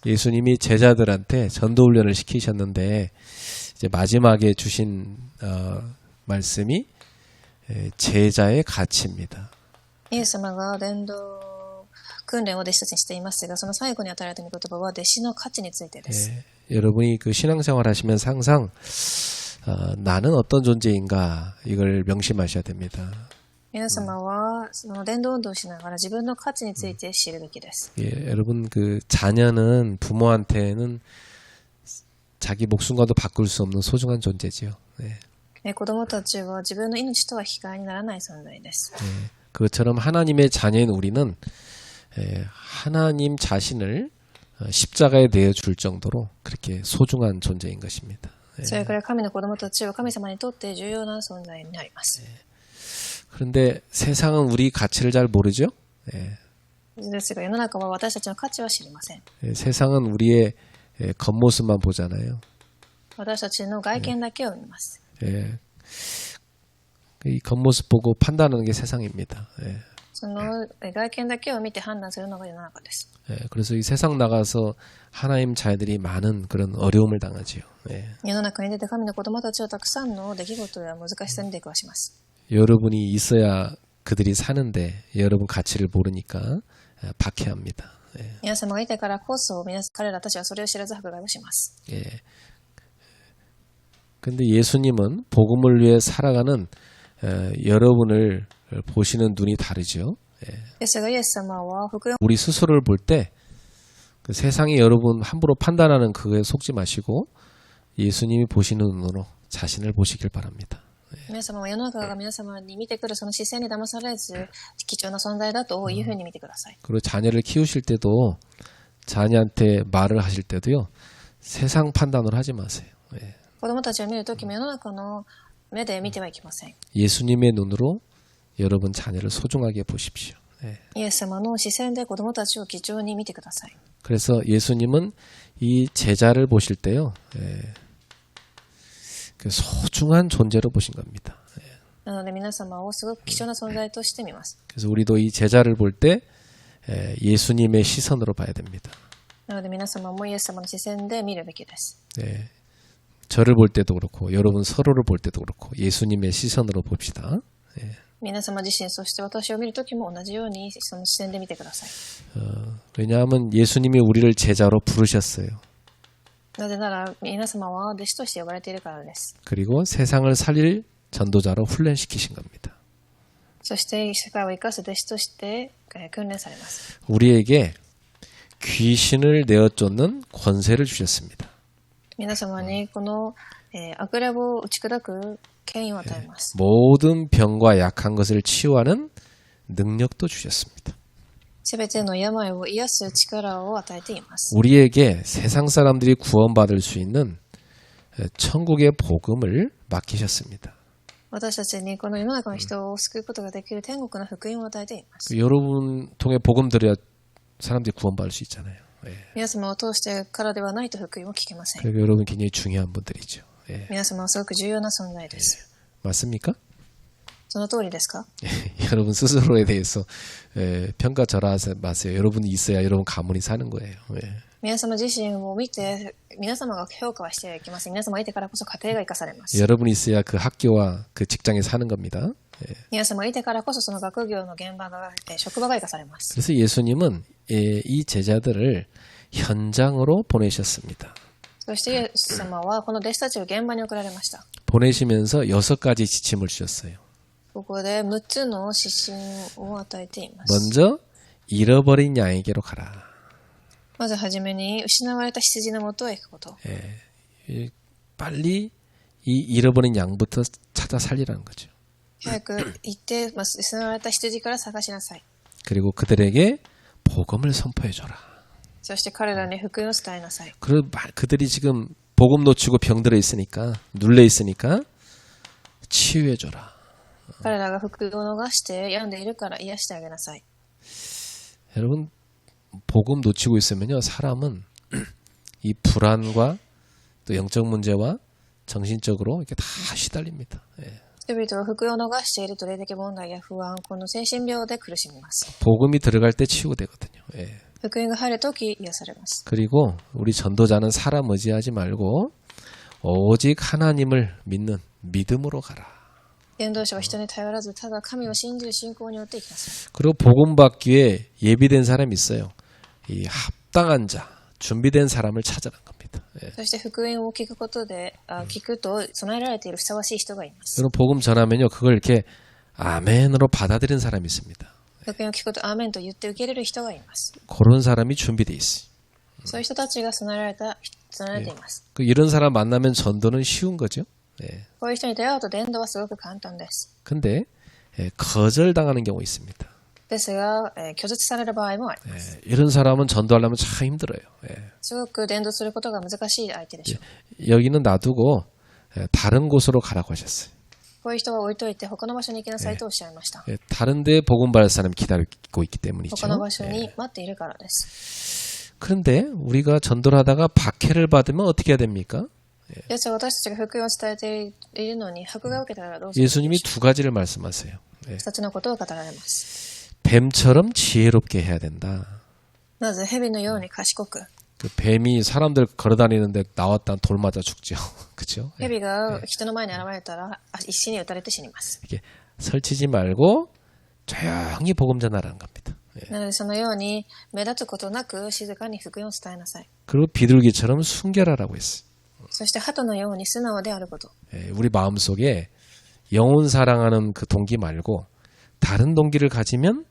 예수님이 제자들한테 전도훈련을 시키셨는데 이제 마지막에 주신 말씀이 제자의 가치입니다. イエス様が伝道訓練を弟子たちにしていますが、その最後に与えられた御言葉は弟子の価値についてです。 여러분이 그 신앙생활 하시면서 항상 나는 어떤 존재인가 이걸 명심하셔야 됩니다. 皆様はその伝道運動をしながら自分の価値について知るべきです。 여러분 그 자녀는 부모한테는 자기 목숨과도 바꿀 수 없는 소중한 존재지요. 子供たちは自分の命とは引き換えにならない存在です。 그것처럼 하나님의 자녀인 우리는 하나님 자신을 십자가에 내어줄 정도로 그렇게 소중한 존재인 것입니다. それから神の子供たちは神様にとって重要な存在になります。 그런데 세상은 우리 가치를 잘 모르죠. ですが世の中は私たちの価値は知りません。 세상은 우리의 겉모습만 보잖아요. 私たちの外見だけを見ます。 이 겉모습 보고 판단하는 게 세상입니다. その外見だけを見て判断するのが世の中です。 그래서 이 세상 나가서 하나님 자녀들이 많은 그런 어려움을 당하지요. 世の中に出て神の子供たちはたくさんの出来事や難しさに出くわします。 여러분이 있어야 그들이 사는데 여러분 가치를 모르니까 박해합니다. 皆様がいたからこそ彼らたちはそれを知らず迫害をします。 근데 예수님은 복음을 위해 살아가는 여러분을 보시는 눈이 다르죠. ですがイエス様は福音 우리 스스로를 볼 때 그 세상이 여러분 함부로 판단하는 그거에 속지 마시고 예수님이 보시는 눈으로 자신을 보시길 바랍니다. 皆様は世の中が皆様に見てくるその視線に騙されず貴重な存在だというふうに見てください。 그리고 자녀를 키우실 때도 자녀한테 말을 하실 때도요. 세상 판단으로 하지 마세요. 子供たちを見るときも世の中の目で見てはいけません。 예수님의 눈으로 여러분 자녀를 소중하게 보십시오. イエス様の視線で子供たちを貴重に見てください。 그래서 예수님은 이 제자를 보실 때요. 그 소중한 존재로 보신 겁니다. なので皆様をすごく貴重な存在として見ます。 그래서 우리도 이 제자를 볼 때 예수님의 시선으로 봐야 됩니다. なので皆様もイエス様の視線で見るべきです。 저를 볼 때도 그렇고 여러분 서로를 볼 때도 그렇고 예수님의 시선으로 봅시다. 皆様自身そして私を見るときも同じようにその視線で見てください。 왜냐하면 예수님이 우리를 제자로 부르셨어요. なぜなら皆様は弟子として呼ばれているからです。 그리고 세상을 살릴 전도자로 훈련시키신 겁니다. そして世界を生かす弟子として訓練されます。 우리에게 귀신을 내어쫓는 권세를 주셨습니다. 皆様にこの悪霊を打ち砕く権威を与えます。 모든 병과 약한 것을 치유하는 능력도 주셨습니다. すべての病を癒す力を与えています。 우리에게 세상 사람들이 구원받을 수 있는 천국의 복음을 맡기셨습니다. 私たちにこの世の中の人を救うことができる天国の福音を与えています。 여러분 통해 복음 들어야 사람들이 구원받을 수 있잖아요. 皆様を通してからではないと福音を聞けません。 그리고 여러분 굉장히 중요한 분들이죠. 皆様はすごく重要な存在です。 맞습니까? その通りですか？ 여러분 스스로에 대해서 평가절하지 마세요. 여러분이 있어야 여러분 가문이 사는 거예요. 皆様自身を見て皆様が評価はしてはいけません。皆様がいてからこそ家庭が生かされます。 여러분이 있어야 그 학교와 그 직장에 사는 겁니다. 皆様がいてからこそその学業の現場が職場が生かされます。 그래서 예수님은 이 제자들을 현장으로 보내셨습니다. そしてイエス様はこの弟子たちを現場に送られました。 보내시면서 6가지 지침을 주셨어요. ここで6つの指針を与えています。 먼저 잃어버린 양에게로 가라. まずはじめに失われた羊のもとへ行くこと。 빨리 이 잃어버린 양부터 찾아 살리라는 거죠. 早く行って、失われた羊から探しなさい。 그리고 그들에게 복음을 선포해줘라. そして彼らに福音を伝えなさい。 그들이 지금 복음 놓치고 병들어 있으니까 눌려 있으니까 치유해줘라. 彼らが福音を逃して病んでいるから癒してあげなさい。 여러분 복음 놓치고 있으면요 사람은 이 불안과 또 영적 문제와 정신적으로 이렇게 다 시달립니다. 人々は福音を逃していると霊的問題や不安、この精神病で苦しみます。 복음이 들어갈 때 치유되거든요. 福音が入るとき癒されます。 그리고 우리 전도자는 사람 의지하지 말고 오직 하나님을 믿는 믿음으로 가라. 伝道者は人に頼らず、ただ神を信じる信仰によって生きなさい。 그리고 복음 받기 위해 예비된 사람이 있어요. 이 합당한 자, 준비된 사람을 찾아간 겁니다. 예. そして福音を聞くことで、聞くと備えられているふさわしい人がいます。 여러분 복음 전하면요, 그걸 이렇게 아멘으로 받아들인 사람이 있습니다. 福音を聞くとアーメンと言って受け入れる人がいます。 그런 사람이 준비돼 있어요. そういう人たちが備えられています。 이런 사람 만나면 전도는 쉬운 거죠. 예. こういう人に出会うと伝道はすごく簡単です。 근데 거절당하는 경우 있습니다. ですが、拒絶される場合もあります。 이런 사람은 전도하려면 참 힘들어요. 예. すごく伝道することが難しい相手でしょう。 여기는 놔두고 다른 곳으로 가라고 하셨어요. こういう人は置いといて他の場所に行きなさいとおっしゃいました。 예, 다른 데 복음 받을 사람이 기다리고 있기 때문이죠. 他の場所に待っているからです。 그런데 우리가 전도를 하다가 박해를 받으면 어떻게 해야 됩니까? ですが私たちが福音を伝えているのに迫害を受けたらどうするでしょう。 예수님이 두 가지를 말씀하세요. 예. 二つのことを語られます。 뱀처럼 지혜롭게 해야 된다. まず蛇のように賢く。 그 뱀이 사람들 걸어다니는데 나왔다 돌 맞아 죽죠. 그렇죠? 蛇が人の前に現れたら石に打たれて死にます。 이게 설치지 말고 조용히 복음 전하라는 겁니다. 예. なのでそのように目立つことなく静かに福音を伝えなさい。 그리고 비둘기처럼 순결하라고 했어요. そして鳩のように素直であること。 예, 우리 마음속에 영혼 사랑하는 그 동기 말고 다른 동기를 가지면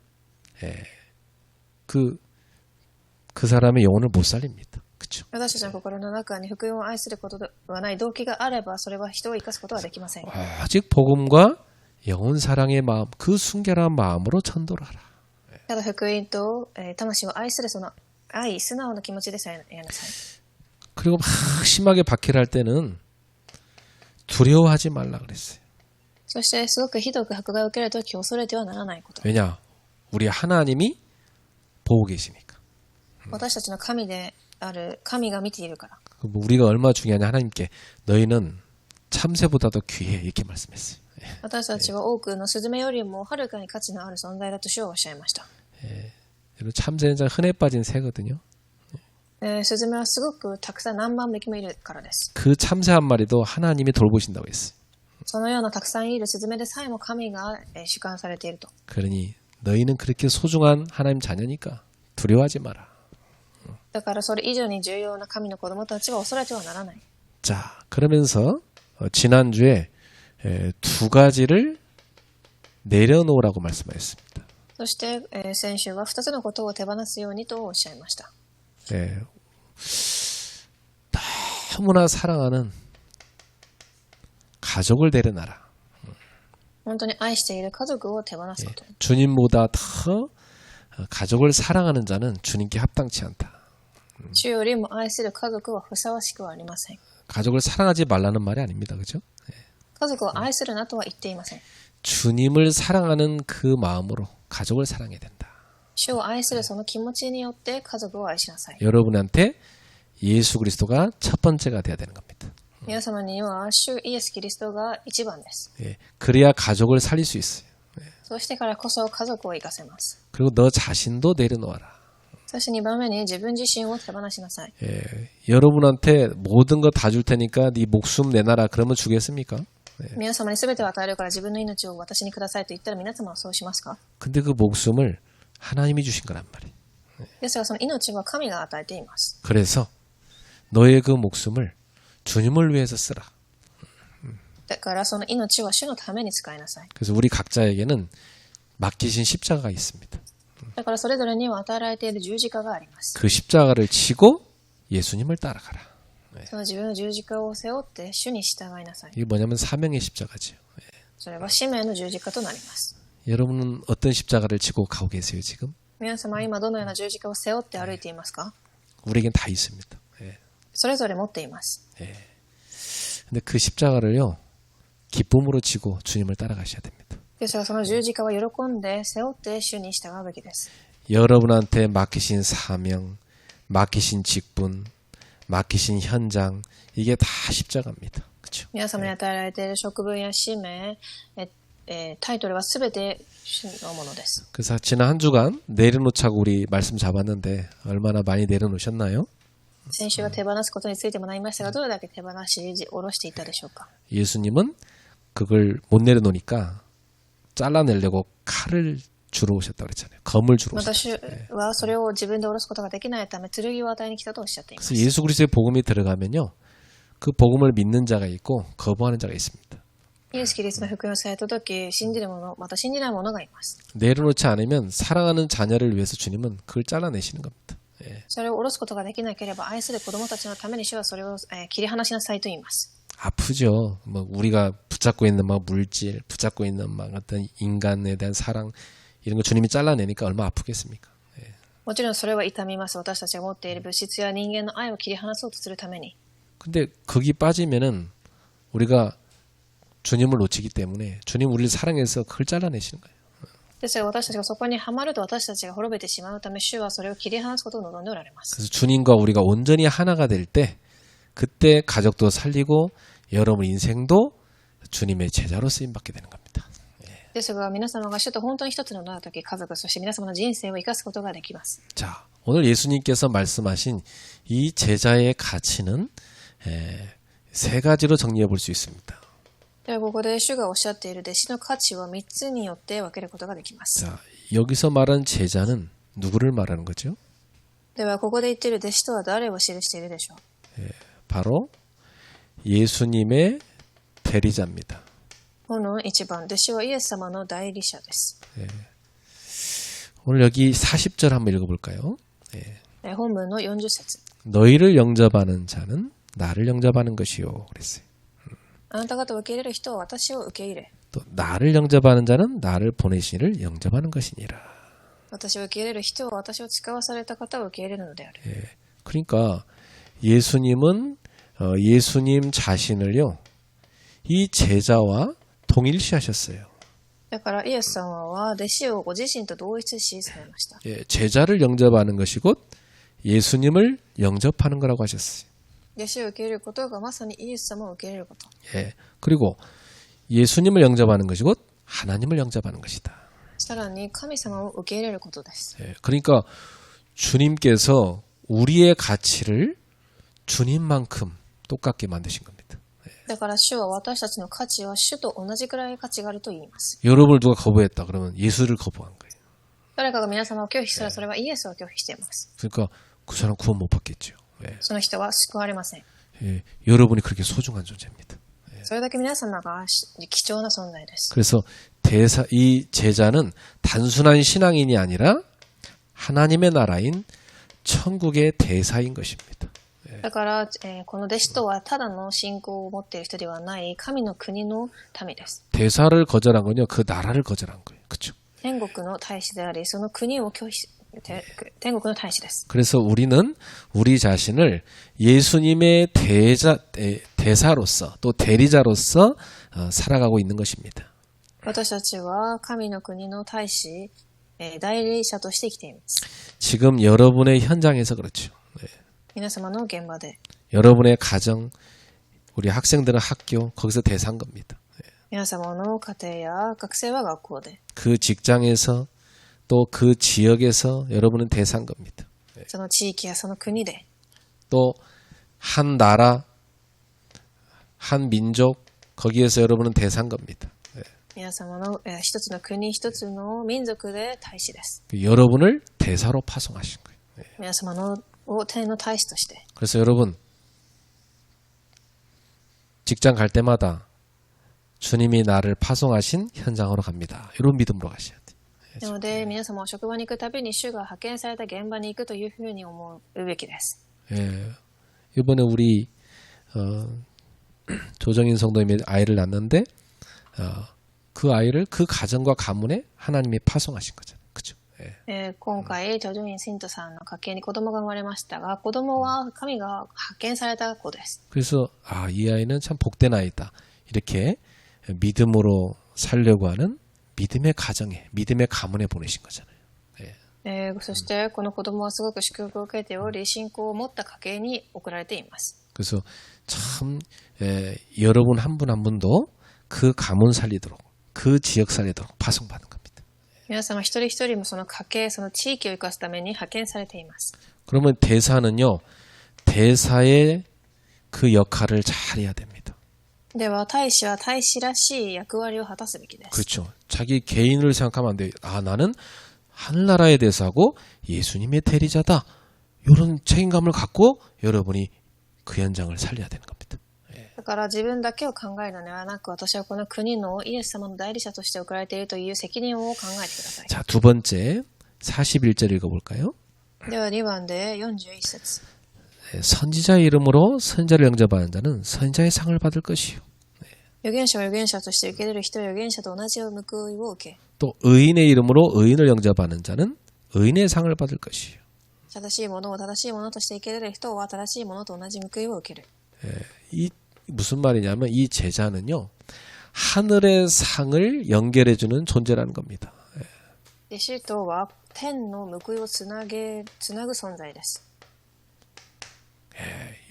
그 사람의 영혼을 못 살립니다. 그렇죠? 私たちの心の中に福音を愛することではない動機があればそれは人を生かすことはできません。 오직 복음과 영혼 사랑의 마음, 그 순결한 마음으로 전도를 하라. ただ福音と、魂を愛するその愛、素直な気持ちでさえやなさい。 그리고 막 심하게 박해를 할 때는 두려워하지 말라 그랬어요. そしてすごくひどく迫害を受けるとき恐れてはならないこと。 왜냐? 우리 하나님이 보고 계시니까. 私たちの神である神が見ているから。 우리가 얼마나 중요하냐 하나님께 너희는 참새보다도 귀해 이렇게 말씀했어요. 私たちは多くのスズメよりもはるかに価値のある存在だと主はおっしゃいました。 여러분 참새는 참 흔해 빠진 새거든요. スズメはすごくたくさん何万匹もいるからです。 그 참새 한 마리도 하나님이 돌보신다고 했어요. そのようなたくさんいるスズメでさえも神が主管されていると。 그러니 너희는 그렇게 소중한 하나님 자녀니까 두려워하지 마라. だからそれ以上に重要な神の子供たちは恐れてはならない。 자, 그러면서 지난주에 두 가지를 내려놓으라고 말씀하셨습니다. そして、先週は2つのことを手放すようにとおっしゃいました。 너무나 사랑하는 가족을 내려놔라. 本当に愛している家族を手放すこと。 주님보다 더 가족을 사랑하는 자는 주님께 합당치 않다. 主よりも愛する家族はふさわしくはありません。 가족을 사랑하지 말라는 말이 아닙니다. 그죠? 家族を愛するなとは言っていません。 주님을 사랑하는 그 마음으로 가족을 사랑해야 된다. 主を愛するその気持ちによって家族を愛しなさい。 여러분한테 예수 그리스도가 첫 번째가 돼야 되는 겁니다. 皆様には主イエス・キリストが一番です。 그래야 가족을 살릴 수 있어요. そうしてからこそ家族を生かせます。 그리고 너 자신도 내려놓아라. そして2番目に自分自身を手放しなさい。 여러분한테 모든 거 다 줄 테니까 네 목숨 내놔라. 그러면 주겠습니까? 皆様に全てを与えるから自分の命を私にくださいと言ったら皆様はそうしますか？ 근데 그 목숨을 하나님이 주신 거란 말이에요. ですがその命は神が与えています。 그래서 너의 그 목숨을 주님을 위해서 쓰라. だからその命は主のために使いなさい。 그래서 우리 각자에게는 맡기신 십자가가 있습니다. だからそれぞれには与えられている十字架があります。 그 십자가를 지고 예수님을 따라가라. その自分の十字架を背負って主に従いなさい。 이게 뭐냐면 사명의 십자가지요. それは使命の十字架となります。 여러분은 어떤 십자가를 지고 가고 계세요 지금? 皆様は今どのような十字架を背負って歩いていますか？ 우리에겐 다 있습니다. それぞれ持っています。 근데 그 십자가를요 기쁨으로 지고 주님을 따라가셔야 됩니다. ですがその十字架は喜んで背負って主に従うべきです。 여러분한테 맡기신 사명, 맡기신 직분, 맡기신 현장 이게 다 십자가입니다. 그렇죠? 皆様に与えられている職分や使命、タイトルはすべて主のものです。 그래서 지난 한 주간 내려놓자고 우리 말씀 잡았는데 얼마나 많이 내려놓으셨나요? 先週は手放すことについてもなりましたが、どれだけ手放し下ろしていったでしょうか。 예수님은 그걸 못 내려놓으니까 잘라내려고 칼을 주러 오셨다고 그랬잖아요. 검을 주러 また 오셨다. 主はそれを自分で下ろすことができないため剣を与えに来たとおっしゃっていま 그래서 す。 예수 그리스도의 복음이 들어가면요. 그 복음을 믿는 자가 있고 거부하는 자가 있습니다. イエス・キリストの福音をされたとき、信じる者、また信じない者がいます。 내려놓지 않으면 사랑하는 자녀를 위해서 주님은 그걸 잘라내시는 겁니다. それを下ろすことができなければ、愛する子供たちのために主はそれを切り離しなさいと言います。 아프죠. 뭐 우리가 붙잡고 있는 막 물질, 붙잡고 있는 막 어떤 인간에 대한 사랑 이런 거 주님이 잘라내니까 얼마나 아프겠습니까? もちろんそれは痛みます。私たちが持っている物質や人間の愛を切り離そうとするために。 근데 거기 빠지면은 우리가 주님을 놓치기 때문에 주님 우리를 사랑해서 그걸 잘라내시는 거예요. ですが私たちがそこにはまると私たちが滅びてしまうため、主はそれを切り離すことを望んでおられます。 그래서 주님과 우리가 온전히 하나가 될 때 그때 가족도 살리고 여러분 인생도 주님의 제자로 쓰임 받게 되는 겁니다. ですが皆様が主と本当に一つのなるとき、家族、そして皆様の人生を生かすことができます。 자, 오늘 예수님께서 말씀하신 이 제자의 가치는 세 가지로 정리해 볼 수 있습니다. ではここで主がおっしゃっている弟子の価値は3つによって分けることができます。 자, 여기서 말한 제자는 누구를 말하는 거죠? ではここで言っている弟子とは誰を記しているでしょう。 바로 예수님의 대리자입니다. 本論1番、弟子はイエス様の代理者です。 오늘 여기 40절 한번 읽어볼까요? 本文の40節。 너희를 영접하는 자는 나를 영접하는 것이요. 그랬어요. あなた方を受け入れる人は私を受け入れ、 또 나를 영접하는 자는 나를 보내신 이를 영접하는 것이니라. 私を受け入れる人は私を使わされた方を受け入れるのである。 그러니까 예수님은 예수님 자신을요. 이 제자와 동일시하셨어요. だからイエス様は弟子をご自身と同一視されました。 제자를 영접하는 것이 곧 예수님을 영접하는 거라고 하셨어요. 弟子を受け入れることがまさにイエス様を受け入れること。 그리고 예수님을 영접하는 것이 곧 하나님을 영접하는 것이다. さらに神様を受け入れることです。 그러니까 주님께서 우리의 가치를 주님만큼 똑같게 만드신 겁니다. だから主は私たちの価値は主と同じくらい価値があると言います。 여러분을 누가 거부했다 그러면 예수를 거부한 거예요. 誰かが皆様を拒否したらそれはイエスを拒否しています。 그러니까 그 사람 구원 못 받겠죠. その人は救われません。 여러분이 그렇게 소중한 존재입니다. それだけ皆様が貴重な存在です。 그래서 이 제자는 단순한 신앙인이 아니라 하나님의 나라인 천국의 대사인 것입니다. だから、この弟子とはただの信仰を持っている人ではない神の国の民です。 대사를 거절한 건요, 그 나라를 거절한 거예요. 그렇죠? 天国の大使であり、その国を拒否天国の大使です。 그래서 우리는 우리 자신을 예수님의 대사로서 또 대리자로서 살아가고 있는 것입니다. 私たちは神の国の大使、代理者として生きています。 지금 여러분의 현장에서 그렇죠. 皆様の現場で、 여러분의 가정, 우리 학생들은 학교, 거기서 대사인 겁니다. 皆様の家庭や学生は学校で、 그 직장에서 또 그 지역에서 여러분은 대사인 겁니다. その地域やその国で、 또 한 나라, 한 민족, 거기에서 여러분은 대사인 겁니다. 皆様の一つの国、一つの民族で大使です。 여러분을 대사로 파송하신 거예요. 皆様の天の大使として。 그래서 여러분 직장 갈 때마다 주님이 나를 파송하신 현장으로 갑니다. 이런 믿음으로 가셔야 돼요. なので皆様は職場に行くたびに主が派遣された現場に行くというふうに思うべきです。 이번에 우리 조정인 성도님이 아이를 낳는데 그 아이를 그 가정과 가문에 하나님이 파송하신 거잖아요. 그렇죠? 今回ジョジョイン信徒さんの家系に子供が生まれましたが、子供は神が派遣された子です。 그래서 이 아이는 참 복된 아이다. 이렇게 믿음으로 살려고 하는 믿음의 가정에, 믿음의 가문에 보내신 거잖아요. そしてこの子供はすごく祝福を受けており、信仰を持った家系に送られています。 그래서 참 여러분 한 분 한 분도 그 가문 살리도록, 그 지역 살리도록 파송받는 겁니다. 皆様一人一人もその家系、その地域を生かすために派遣されています。 그러면 대사는요, 대사의 그 역할을 잘 해야 됩니다. では、大使は大使らしい役割を果たすべきです。 그렇죠. 자기 개인을 생각하면 안 돼요. 아, 나는 하늘나라의 대사고 예수님의 대리자다. 이런 책임감을 갖고 여러분이 그 현장을 살려야 되는 겁니다. だから自分だけを考えるのではなく、私はこの国のイエス様の代理者として送られているという責任を考えてください。 자, 두 번째 41절 읽어볼까요? では2番で41節。 선지자의 이름으로 선자를 영접하는 자는 선자의 상을 받을 것이요. 預言者は預言者として受け入れる人は預言者と同じ報いを受け、 또 의인의 이름으로 의인을 영접하는 자는 의인의 상을 받을 것이요. 正しいものを正しいものとして受け入れる人は正しいものと同じ報いを受ける。 이 무슨 말이냐면 이 제자는요, 하늘의 상을 연결해주는 존재라는 겁니다. 弟子とは天の報いをつなぐ存在です。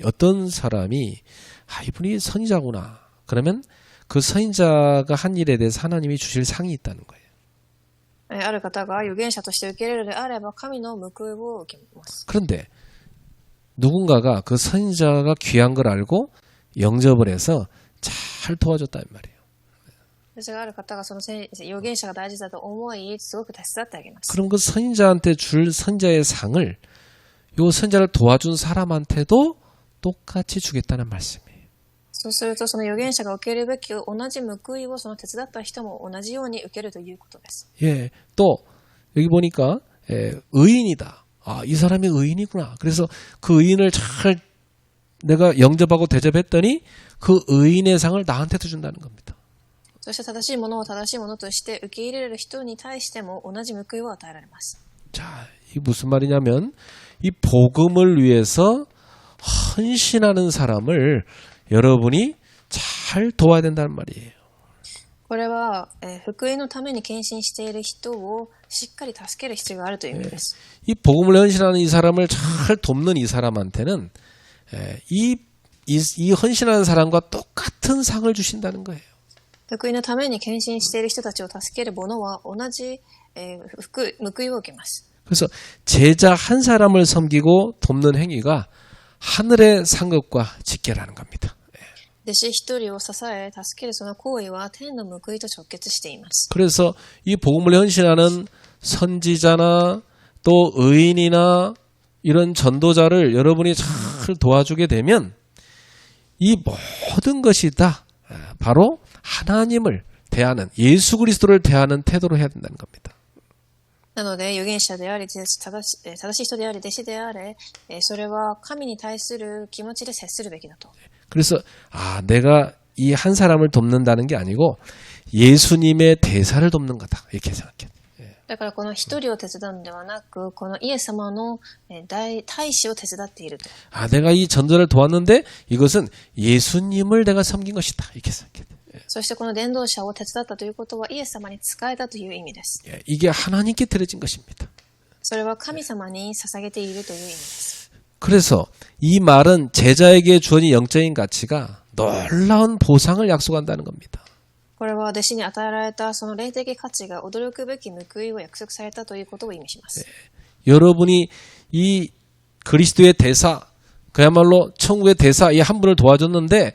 어떤 사람이 아, 이분이 선지자구나. 그러면 그 선지자가 한 일에 대해서 하나님이 주실 상이 있다는 거예요. ある方が預言者として受け入れるのであれば神の報いを受けます。 그런데 누군가가 그 선지자가 귀한 걸 알고 영접을 해서 잘 도와줬다는 말이에요. 私がある方がその預言者が大事だと思い、すごく手伝ってあげます。 그럼 그 선지자한테 줄 선지자의 상을 요 선지자를 도와준 사람한테도 똑같이 주겠다는 말씀이에요. そうするとその預言者が受けるべき同じ報いをその手伝った人も同じように受けるということです。 예, 또 여기 보니까 의인이다. 아, 이 사람이 의인이구나. 그래서 그 의인을 잘 내가 영접하고 대접했더니 그 의인의 상을 나한테도 준다는 겁니다. そして正しいものを正しいものとして受け入れる人に対しても同じ報いを与えられます。 자, 이 무슨 말이냐면 이 복음을 위해서 헌신하는 사람을 여러분이 잘 도와야 된다는 말이에요. これは、福音のために献身している人をしっかり助ける必要があるという意味です。 이 복음을 헌신하는 이 사람을 잘 돕는 이 사람한테는 이 헌신하는 사람과 똑같은 상을 주신다는 거예요. 福音のために献身している人たちを助ける者は同じ、報いを受けます。 그래서 제자 한 사람을 섬기고 돕는 행위가 하늘의 상급과 직결하는 겁니다. 弟子一人を支え、助けるその行為は天の報いと直結しています。 그래서 이 복음을 헌신하는 선지자나 또 의인이나 이런 전도자를 여러분이 잘 도와주게 되면 이 모든 것이 다 바로 하나님을 대하는 예수 그리스도를 대하는 태도로 해야 된다는 겁니다. なので、預言者であり、正しい人であり、弟子であれ、それは神に対する気持ちで接するべきだと。 그래서 아, 내가 이 한 사람을 돕는다는 게 아니고 예수님의 대사를 돕는 거다. 이렇게 생각해요. だからこの一人を手伝うのではなく、このイエス様の大使を手伝っていると。 아, 내가 이 전도를 도왔는데 이것은 예수님을 내가 섬긴 것이다. 이렇게 생각해요. そしてこの伝道者を手伝ったということはイエス様に仕えたという意味です。 이게 하나님께 드려진 것입니다. それは神様に捧げているという意味です。 그래서 이 말은 제자에게 주어진 영적인 가치가 놀라운 보상을 약속한다는 겁니다. これは弟子に与えられたその霊的価値が驚くべき報いを約束されたということを意味します。 여러분이 이 그리스도의 대사, 그야말로 천국의 대사 이 한 분을 도와줬는데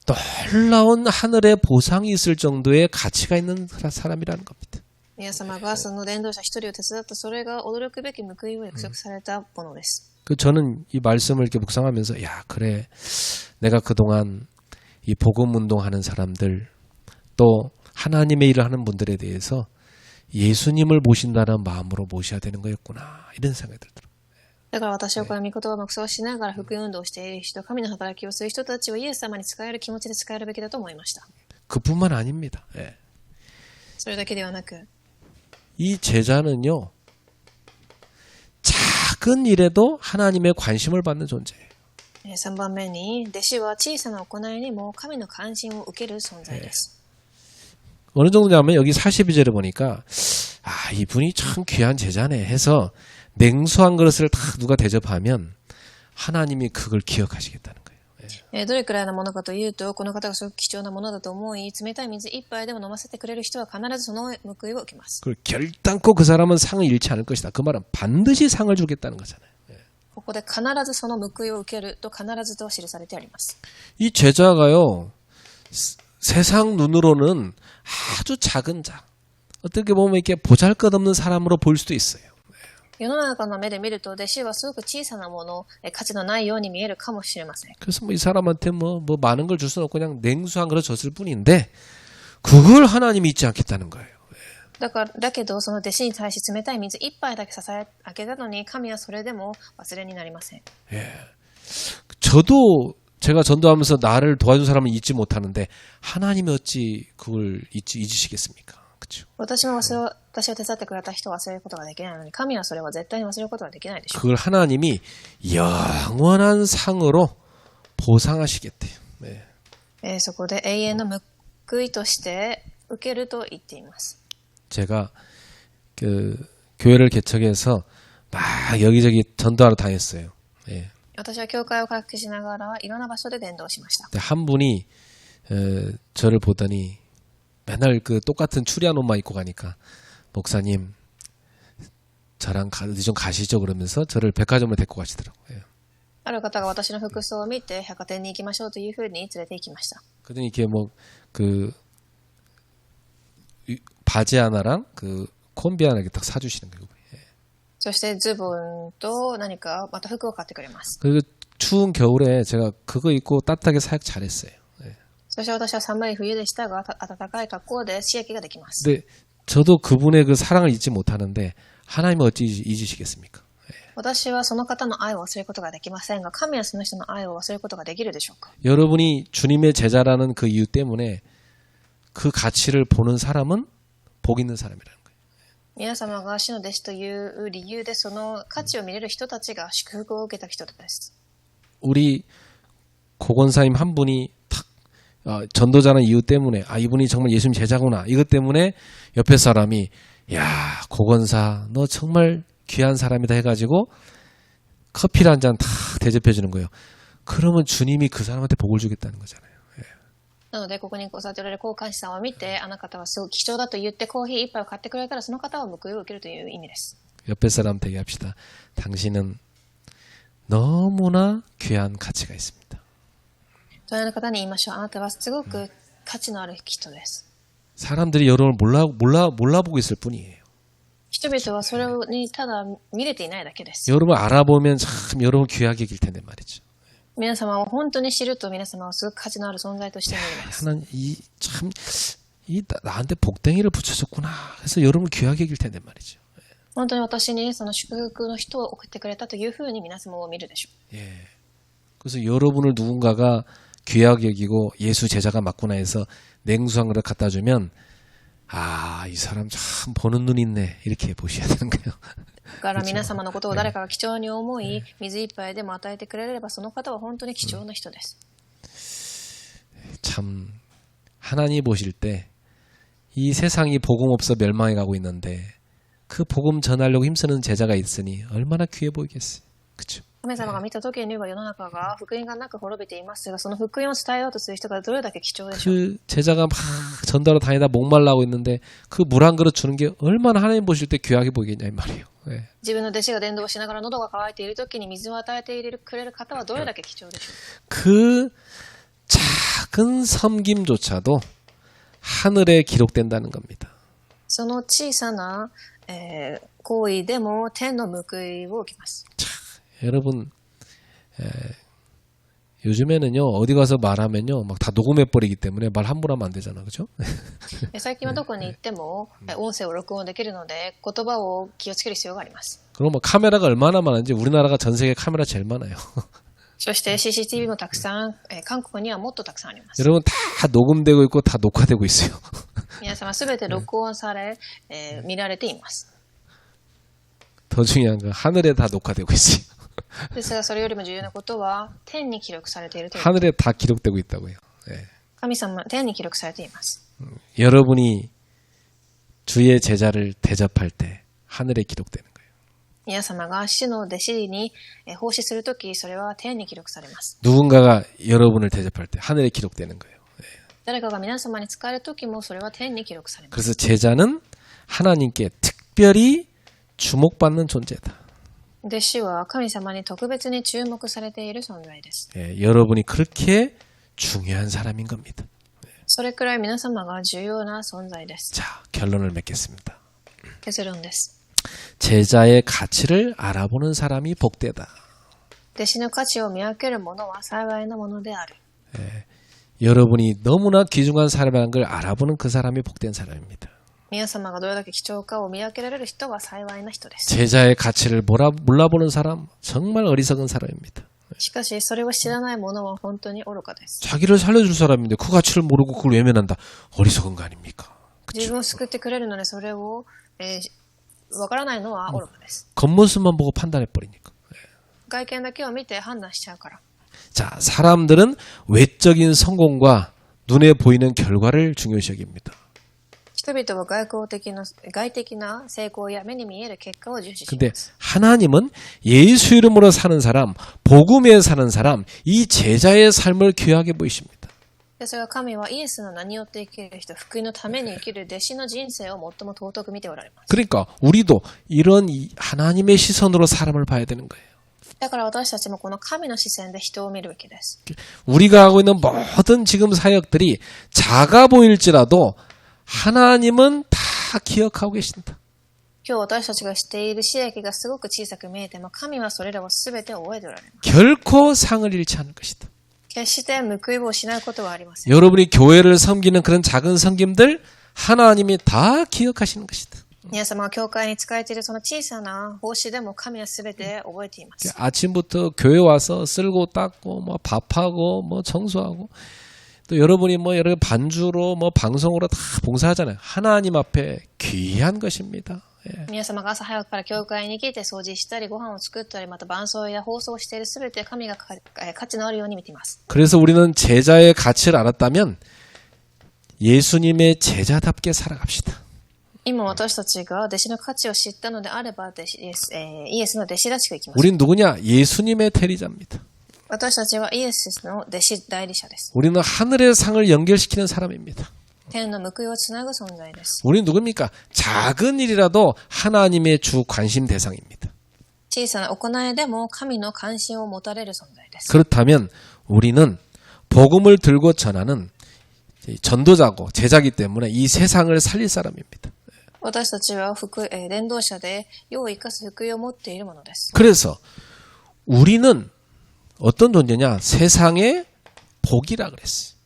놀라운 하늘의 보상이 있을 정도의 가치가 있는 사람이라는 겁니다. 皆様がその伝道者一人を手伝ったそれが驚くべき報いを約束されたものです。 저는 이 말씀을 이렇게 묵상하면서 야, 그래. 내가 그동안 이 복음 운동하는 사람들 또 하나님의 일을 하는 분들에 대해서 예수님을 모신다는 마음으로 모셔야 되는 거였구나. 이런 생각이 들더라고요. だから私はこの御言葉を黙想しながら福音運動をしている人、神の働きをする人たちはイエス様に仕える気持ちで仕えるべきだと思いました。 그뿐만 아닙니다. 예. それだけではなく、 이 제자는요. 작은 일에도 하나님의 관심을 받는 존재예요. 3番目に、弟子は小さな行いにも神の関心を受ける存在です。 어느 정도냐면 여기 42절에 보니까 아, 이분이 참 귀한 제자네 해서 냉수 한 그릇을 다 누가 대접하면 하나님이 그걸 기억하시겠다는 거예요. どれくらいのものかというと、この方がすごく貴重なものだと思い、冷たい水一杯でも飲ませてくれる人は必ずその報いを受けます。 그리고 결단코 그 사람은 상을 잃지 않을 것이다. 그 말은 반드시 상을 주겠다는 거잖아요. ここで必ずその報いを受けると必ずと記されてあります。 이 제자가요, 세상 눈으로는 아주 작은 자, 어떻게 보면 이렇게 보잘것없는 사람으로 보일 수도 있어요. 世の中の目で見ると弟子はすごく小さなもの、価値のないように見えるかもしれません。 그래서 뭐 이 사람한테 뭐 많은 걸 줄 수는 없고 그냥 냉수한 그릇 줬을 뿐인데 그걸 하나님이 잊지 않겠다는 거예요. だけどその弟子に対し冷たい水一杯だけ支えあげたのに、神はそれでも忘れになりません。 저도 제가 전도하면서 나를 도와준 사람은 잊지 못하는데 하나님이 어찌 그걸 잊으시겠습니까? 그렇죠? 私を手伝ってくれた人を忘れることができないのに、神はそれは絶対に忘れることができないでしょう。 그걸 하나님이 영원한 상으로 보상하시겠대요. 네. そこで永遠の報いとして受けると言っています。 제가 그 교회를 개척해서 막 여기저기 전도하러 다녔어요. 예. 私は教会を開拓しながらいろんな場所で伝道しました。 근데 한 분이 저를 보더니 맨날 그 똑같은 추리한 옷만 입고 가니까 목사님 저랑 어디 좀 가시죠 그러면서 저를 백화점으로 데리고 가시더라고요. ある方が私の服装を見て百貨店に行きましょうというふうに連れて行きました。 그러더니 이게 뭐 그 바지 하나랑 그 콤비 하나 이렇게 딱 사주시는 거예요. そしてズボンと何かまた服を買ってくれます。 그리고 추운 겨울에 제가 그거 입고 따뜻하게 사역 잘했어요. そして私は寒い冬でしたが、暖かい格好で刺激ができます。 근데 저도 그분의 그 사랑을 잊지 못하는데 하나님은 어찌 잊으시겠습니까? 私はその方の愛を忘れることができませんが、神はその人の愛を忘れることができるでしょうか。 여러분이 주님의 제자라는 그 이유 때문에 그 가치를 보는 사람은 복 있는 사람이라는 거예요. 皆様が主の弟子という理由でその価値を見れる人たちが祝福を受けた人です。 우리 고건사님 한 분이 탁 전도자는 이유 때문에 이분이 정말 예수님 제자구나 이것 때문에 옆에 사람이 야 고건사 너 정말 귀한 사람이다 해가지고 커피를 한 잔 다 대접해 주는 거예요. 그러면 주님이 그 사람한테 복을 주겠다는 거잖아요. なのでここに座っておられる交換士さんを見て、あの方はすごく貴重だと言ってコーヒー一杯を買ってくれたら、その方は報いを受けるという意味です。 옆에 사람한테 얘기합시다. 당신은 너무나 귀한 가치가 있습니다. 隣の方に言いましょう。あなたはすごく価値のある人です。 사람들이 여러분을 몰라보고 있을 뿐이에요. 人々はそれにただ見れていないだけです。 여러분 알아보면 참 여러분 귀하게 여길 텐데 말이죠. 皆様を本当に知ると、皆様をすごく価値のある存在として見れます。 하나님 나한테 복덩이를 붙여줬구나. 해서 여러분 귀하게 여길 텐데 말이죠. 本当に私にその祝福の人を送ってくれたというふうに皆様を見るでしょう。 예. 그래서 여러분을 누군가가 귀하게 여기고 예수 제자가 맞구나 해서 냉수한 그릇 갖다 주면 이 사람 참 보는 눈 있네 이렇게 보셔야 되는 거예요. だから皆様のことを誰かが貴重に思い、水一杯でも与えてくれれば、その方は本当に貴重な人です。 참 하나님 보실 때 이 세상이 복음 없어 멸망해 가고 있는데 그 복음 전하려고 힘쓰는 제자가 있으니 얼마나 귀해 보이겠어요. 그렇죠? 神様が見た時には世の中が福音がなく滅びていますが、その福音を伝えようとする人がどれだけ貴重でしょう。 그 제자가 막 전도하러 다니다 목말라고 있는데 그 물 한 그릇 주는 게 얼마나 하나님 보실 때 귀하게 보이겠냐 이 말이에요. 네. 自分の弟子が伝道しながら喉が渇いている時に水を与えてくれる方はどれだけ貴重でしょう。 그 작은 섬김조차도 하늘에 기록된다는 겁니다. その小さな、行為でも天の報いを受けます。 여러분 요즘에는요 어디 가서 말하면요 막 다 녹음해 버리기 때문에 말 함부로 하면 안 되잖아, 그죠? 最近はどこに行っても音声を録音できるので言葉を気をつける必要があります。 그럼 뭐 카메라가 얼마나 많은지 우리나라가 전 세계 카메라 제일 많아요. そして CCTV もたくさん、韓国にはもっとたくさんあります。 여러분 다 녹음되고 있고 다 녹화되고 있어요. 皆様すべて録音され、見られています。 더 중요한 건 하늘에 다 녹화되고 있어요. ですがそれよりも重要なことは天に記録されているという。 하늘에 다 기록되고 있다고요. 네. 神様、天に記録されています。 여러분이 주의 제자를 대접할 때 하늘에 기록되는 거예요. 皆様が主の弟子に奉仕するとき、それは天に記録されます。 누군가가 여러분을 대접할 때 하늘에 기록되는 거예요. 誰かが皆様に使えるときも、それは天に記録されます。 그래서 제자는 하나님께 특별히 주목받는 존재다. 弟子は神様に特別に注目されている存在です。 여러분이 그렇게 중요한 사람인 겁니다. それくらい皆様が重要な存在です。 자, 결론을 맺겠습니다. 結論です。 제자의 가치를 알아보는 사람이 복되다. 弟子の価値を見分ける者は幸いなものである。 여러분이 너무나 귀중한 사람이라는 걸 알아보는 그 사람이 복된 사람입니다. 皆様がどれだけ貴重かを見分けられる人は幸いな人です。 제자의 가치를 몰라보는 사람 정말 어리석은 사람입니다. しかし、それを知らない者は本当に愚かです。 자기를 살려줄 사람인데 그 가치를 모르고 그걸 외면한다. 어리석은 거 아닙니까? 自分を救ってくれるので、それをわからないのは愚かです。 겉모습만 보고 판단해버리니까. 外見だけを見て判断しちゃうから。 자, 사람들은 외적인 성공과 눈에 보이는 결과를 중요시 여깁니다. 人々は外的な成功や目に見える結果を重視し 근데 ます。 하나님은 예수 이름으로 사는 사람, 복음에 사는 사람, 이 제자의 삶을 귀하게 보이십니다. ですが神はイエスの名によって生きる人、福音のために生きる弟子の人生を最も尊く見ておられます。 그러니까 우리도 이런 하나님의 시선으로 사람을 봐야 되는 거예요. だから私たちもこの神の視線で人を見るべきです。 우리가 하고 있는 모든 지금 사역들이 작아 보일지라도 하나님은 다 기억하고 계신다. 今日私たちがしている刺激がすごく小さく見えても、神はそれらを全て覚えておられます。 결코 상을 잃지 않을 것이다. 決して報いを失うことはありません。 여러분이 교회를 섬기는 그런 작은 섬김들 하나님이 다 기억하시는 것이다. 皆様が教会に仕えているその小さな奉仕でも神は全て覚えています。 아침부터 교회 와서 쓸고 닦고 뭐 밥하고 뭐 청소하고 또 여러분이 뭐 여러 반주로 뭐 방송으로 다 봉사하잖아요. 하나님 앞에 귀한 것입니다. 皆様が朝早くから教会に来て掃除したりご飯を作ったりまた伴奏や放送をしている全て神が価値のあるように見ています。 그래서 우리는 제자의 가치를 알았다면 예수님의 제자답게 살아갑시다. 今私たちが弟子の価値を知ったのであればイエスの弟子らしくいきます。 우린 누구냐? 예수님의 대리자입니다. 私たちはイエスの弟子代理者です。 우리는 하늘의 상을 연결시키는 사람입니다. 天の報いをつなぐ存在です。 우리는 누굽니까? 작은 일이라도 하나님의 주 관심 대상입니다. 小さな行いでも神の関心を持たれる存在です。 그렇다면 우리는 복음을 들고 전하는 전도자고 제자기 때문에 이 세상을 살릴 사람입니다. 私たちは伝道者で世を生かす福音を持っているものです。 그래서 우리는 어떤 존재냐? 세상의 복이라 그랬어요.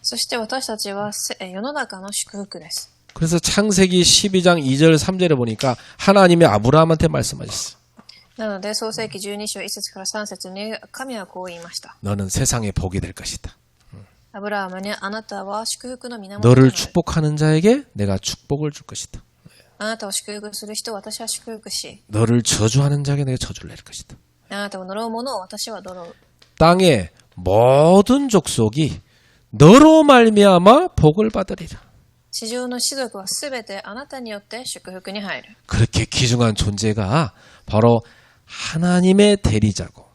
そして私たちは世の中の祝福です。 그래서 창세기 12장 2절 3절에 보니까 하나님이 아브라함한테 말씀하셨어요. なので創世記12章1節から3節に神はこう言いました。 너는 세상의 복이 될 것이다. アブラハムにあなたは祝福の源とな 너를 る。 축복하는 자에게 내가 축복을 줄 것이다. あなたを祝福する人を私は祝福し、 너를 저주하는 자에게 내가 저주를 내릴 것이다. あなたを呪う者を私は呪う。 땅의 모든 족속이 너로 말미암아 복을 받으리라. 地上の士族はすべてあなたによって祝福に入る。 그렇게 귀중한 존재가 바로 하나님의 대리자고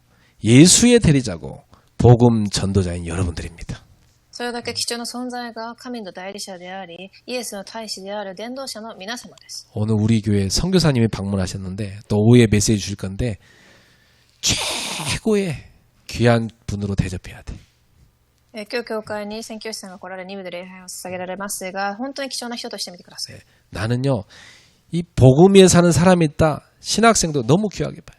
예수의 대리자고 복음 전도자인 여러분들입니다. それだけ貴重な存在が神の代理者であり、イエスの大使である伝道者の皆様です。 오늘 우리 교회 선교사님이 방문하셨는데 또 오후에 메시지 주실 건데 최고의 귀한 분으로 대접해야 돼. 今日教会に宣教師さんが来られ2部で礼拝を捧げられますが、本当に貴重な人として見てください。 나는요 이 복음 위에 사는 사람이 있다. 신학생도 너무 귀하게 봐요.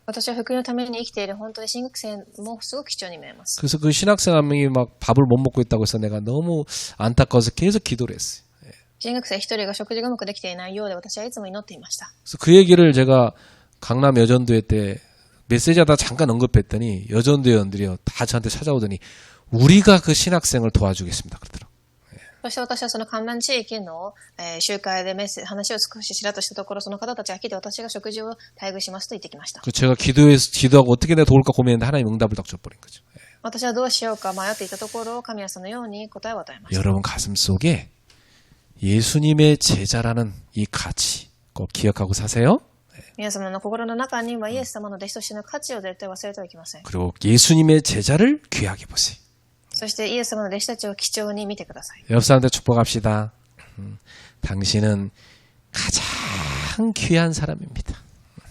私は福音のために生きている本当に新学生もすごく貴重に見えます。 그래서 그 신학생 한 명이 막 밥을 못 먹고 있다고 해서 내가 너무 안타까워서 계속 기도를 했어요. 新学生一人が食事がうまくできていないようで私はいつも祈っていました。 그래서 그 얘기를 제가 강남 여전도회 때 메시지하다 잠깐 언급했더니 여전도회원들이 다 저한테 찾아오더니 우리가 그 신학생을 도와주겠습니다 그러더라고요. そして私はその観覧地域の、集会で話を少ししらっとしたところ、その方たちが来て私が食事を待遇しますと言ってきました。 제가 기도하고 어떻게 내가 도울까 고민했는데 하나님 응답을 딱 줘버린 거죠. 私はどうしようか迷っていたところ、神はそのように答えを与えました。 여러분 가슴 속에 예수님의 제자라는 이 가치 꼭 기억하고 사세요. 皆様の心の中にはイエス様の弟子としての価値を絶対忘れてはいけません。 그리고 예수님의 제자를 귀하게 보세요. そしてイエス様の弟子たちを貴重に見てください。 옆 사람들 축복합시다. 당신은 가장 귀한 사람입니다.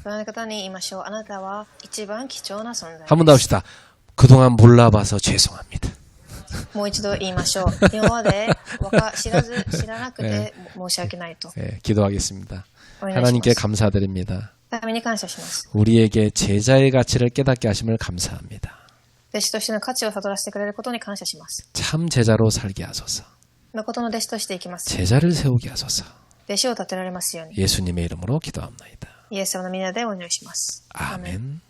その方に言いましょう。あなたは一番貴重な存在です。 한 번 더 합시다. 그동안 몰라봐서 죄송합니다. もう一度言いましょう。今まで知らなくて申し訳ないと。 네, 기도하겠습니다. お願いしま 하나님께 す。 감사드립니다. 神に感謝します。 우리에게 제자의 가치를 깨닫게 하심을 감사합니다. 弟子としての価値を悟らせてくれることに感謝します。 참 제자로 살게 하소서. 誠の弟子としていきます。 제자를 세우게 하소서. 弟子を立てられますように。 예수님의 이름으로 기도합니다. イエス様の皆でお祈りします。 아멘.